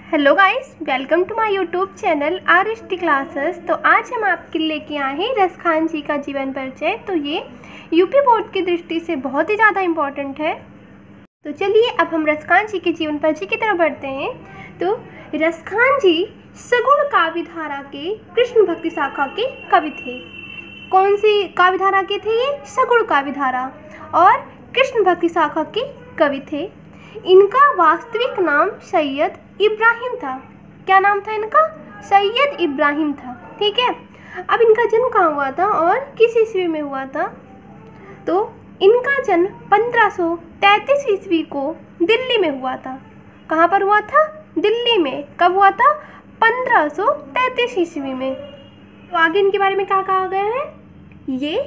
Hello guys, welcome to my YouTube channel RST classes. तो आज हम आपके लिए लेके आए हैं रसखान जी का जीवन परिचय। तो ये यूपी बोर्ड की दृष्टि से बहुत ही ज़्यादा इम्पोर्टेंट है। तो चलिए अब हम रसखान जी के जीवन परिचय की तरफ बढ़ते हैं। तो रसखान जी सगुण काव्य धारा के कृष्ण भक्ति शाखा के कवि थे। कौन सी काव्य धारा के थे ये? सगुण काव्य धारा और कृष्ण भक्ति शाखा के कवि थे। इनका वास्तविक नाम सैयद इब्राहिम था। क्या नाम था इनका? सैयद इब्राहिम था। ठीक है। अब इनका जन्म कहाँ हुआ था और किस ईस्वी में हुआ था? तो इनका जन्म 1533 ईस्वी को दिल्ली में हुआ था। कहाँ पर हुआ था? दिल्ली में। कब हुआ था? 1533 ईस्वी में। तो आगे इनके बारे में क्या कहा गया है? ये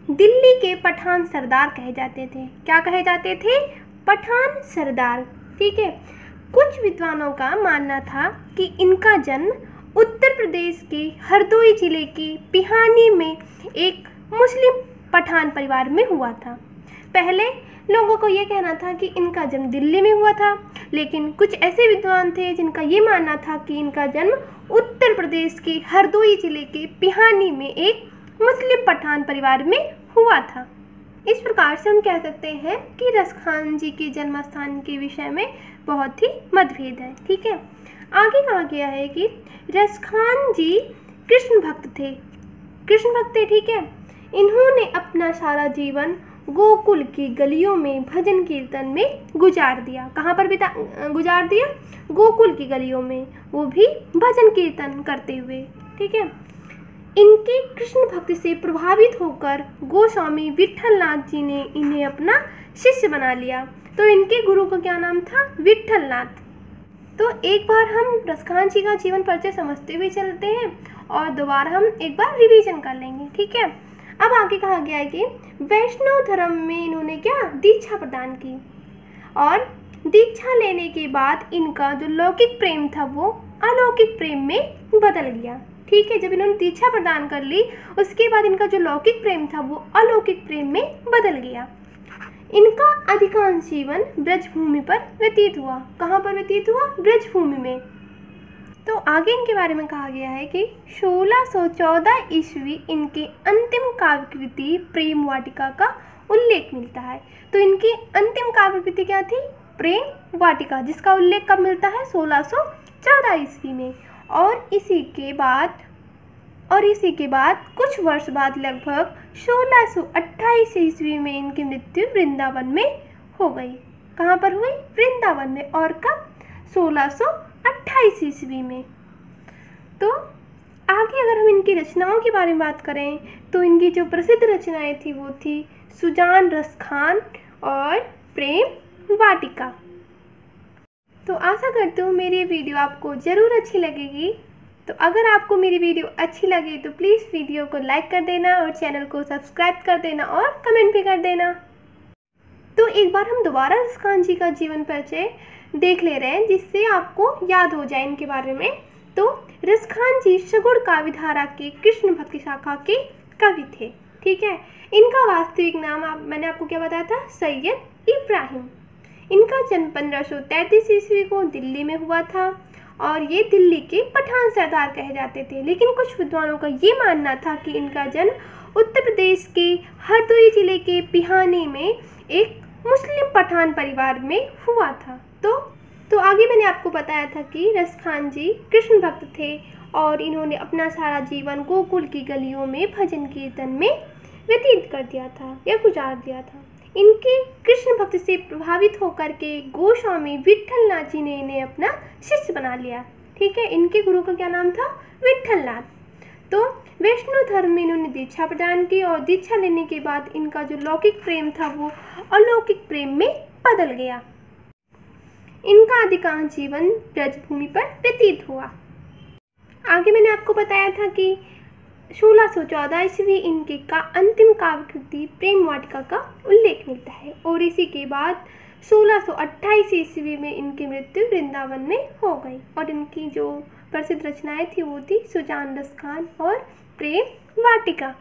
दिल्ली के पठान सरदार कहे जाते थे। क्या कहे जाते थे? पठान सरदार। ठीक है। कुछ विद्वानों का मानना था कि इनका जन्म उत्तर प्रदेश के हरदोई जिले के पिहानी में एक मुस्लिम पठान परिवार में हुआ था। पहले लोगों को ये कहना था कि इनका जन्म दिल्ली में हुआ था, लेकिन कुछ ऐसे विद्वान थे जिनका ये मानना था कि इनका जन्म उत्तर प्रदेश के हरदोई जिले के पिहानी में एक मुस्लिम पठान परिवार में हुआ था। इस प्रकार से हम कह सकते हैं कि रसखान जी के जन्म स्थान के विषय में बहुत ही मतभेद है। ठीक है। आगे कहा गया है कि रसखान जी कृष्ण भक्त थे। कृष्ण भक्त थे। ठीक है। इन्होंने अपना सारा जीवन गोकुल की गलियों में भजन कीर्तन में गुजार दिया। कहाँ पर गुजार दिया? गोकुल की गलियों में, वो भी भजन कीर्तन करते हुए। ठीक है। इनके कृष्ण भक्ति से प्रभावित होकर गोस्वामी विट्ठलनाथ जी ने इन्हें अपना शिष्य बना लिया। तो इनके गुरु का क्या नाम था? विट्ठलनाथ। तो एक बार हम रसखान जी का जीवन परिचय समझते हुए चलते हैं और दोबारा हम एक बार रिवीजन कर लेंगे। ठीक है। अब आगे कहा गया है कि वैष्णव धर्म में इन्होंने क्या दीक्षा प्रदान की और दीक्षा लेने के बाद इनका जो लौकिक प्रेम था वो अलौकिक प्रेम में बदल गया। ठीक है। जब इन्होंने दीक्षा प्रदान कर ली उसके बाद इनका जो लौकिक प्रेम था वो अलौकिक प्रेम में बदल गया। इनका अधिकांश जीवन ब्रजभूमि पर व्यतीत हुआ। कहाँ पर व्यतीत हुआ? ब्रजभूमि में। तो आगे इनके बारे में कहा गया है कि 1614 ईस्वी इनके अंतिम काव्य कृति प्रेम वाटिका का उल्लेख मिलता है। तो इनकी अंतिम काव्य कृति क्या थी? प्रेम वाटिका, जिसका उल्लेख कब मिलता है? 1614 ईस्वी में। और इसी के बाद कुछ वर्ष बाद लगभग 1628 ईस्वी में इनकी मृत्यु वृंदावन में हो गई। कहाँ पर हुई? वृंदावन में। और कब? 1628 ईस्वी में। तो आगे अगर हम इनकी रचनाओं के बारे में बात करें तो इनकी जो प्रसिद्ध रचनाएं थी वो थी सुजान रसखान और प्रेम वाटिका। तो आशा करती हूँ मेरी वीडियो आपको ज़रूर अच्छी लगेगी। तो अगर आपको मेरी वीडियो अच्छी लगे तो प्लीज़ वीडियो को लाइक कर देना और चैनल को सब्सक्राइब कर देना और कमेंट भी कर देना। तो एक बार हम दोबारा रसखान जी का जीवन परिचय देख ले रहे हैं जिससे आपको याद हो जाए इनके बारे में। तो रसखान जी सगुण काव्य धारा के कृष्ण भक्ति शाखा के कवि थे। ठीक है। इनका वास्तविक नाम मैंने आपको क्या बताया था? सैयद इब्राहिम। इनका जन्म 1533 ईस्वी को दिल्ली में हुआ था और ये दिल्ली के पठान सरदार कहे जाते थे। लेकिन कुछ विद्वानों का ये मानना था कि इनका जन्म उत्तर प्रदेश के हरदोई जिले के पिहानी में एक मुस्लिम पठान परिवार में हुआ था। तो आगे मैंने आपको बताया था कि रसखान जी कृष्ण भक्त थे और इन्होंने अपना सारा जीवन गोकुल की गलियों में भजन कीर्तन में व्यतीत कर दिया था या गुजार दिया था। इनके कृष्ण भक्ति से प्रभावित होकर के गोस्वामी विट्ठलनाथ जी ने इन्हें अपना शिष्य बना लिया। ठीक है। इनके गुरु का क्या नाम था? विट्ठलनाथ। तो वैष्णव धर्म में इन्होंने दीक्षा प्रदान की और दीक्षा लेने के बाद इनका जो लौकिक प्रेम था वो अलौकिक प्रेम में बदल गया। इनका अधिकांश जीवन ब्रजभूमि पर व्यतीत हुआ। आगे मैंने आपको बताया था कि 1614 ईस्वी इनके का अंतिम काव्य कृति प्रेम वाटिका का उल्लेख मिलता है और इसी के बाद 1628 ईस्वी में इनकी मृत्यु वृंदावन में हो गई। और इनकी जो प्रसिद्ध रचनाएं थी वो थी सुजान रसखान और प्रेम वाटिका।